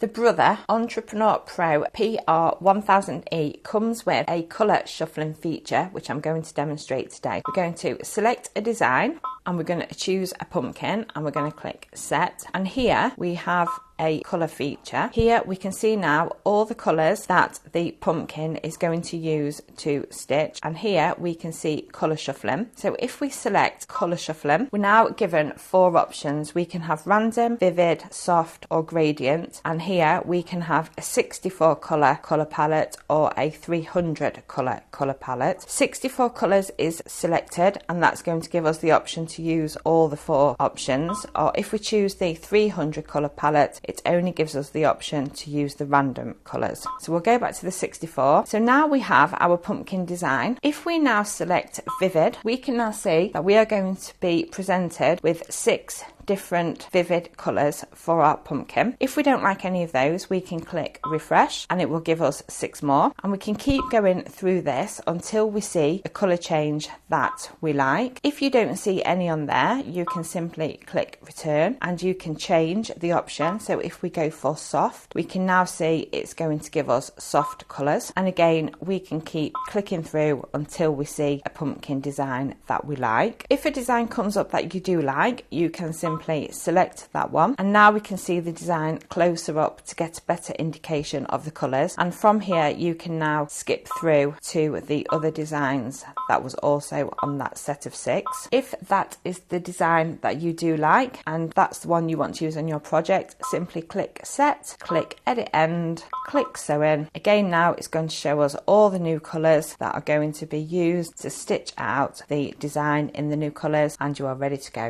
The Brother Entrepreneur Pro PR1000e comes with a colour shuffling feature, which I'm going to demonstrate today. We're going to select a design and we're going to choose a pumpkin and we're going to click set. And here we have a colour feature. Here we can see now all the colours that the pumpkin is going to use to stitch, and here we can see colour shuffling. So if we select colour shuffling, we're now given 4 options. We can have random, vivid, soft or gradient, and here we can have a 64 colour palette or a 300 colour palette. 64 colours is selected, and that's going to give us the option to use all the 4 options, or if we choose the 300 colour palette, it only gives us the option to use the random colours. So we'll go back to the 64. So now we have our pumpkin design. If we now select vivid, we can now see that we are going to be presented with 6 different vivid colours for our pumpkin. If we don't like any of those, we can click refresh and it will give us 6 more, and we can keep going through this until we see a colour change that we like. If you don't see any on there, you can simply click return and you can change the option. So if we go for soft, we can now see it's going to give us soft colours, and again we can keep clicking through until we see a pumpkin design that we like. If a design comes up that you do like, you can simply select that one, and now we can see the design closer up to get a better indication of the colours, and from here you can now skip through to the other designs that was also on that set of 6. If that is the design that you do like and that's the one you want to use on your project, simply click set, click edit end, click sew in. Again, now it's going to show us all the new colours that are going to be used to stitch out the design in the new colours, and you are ready to go.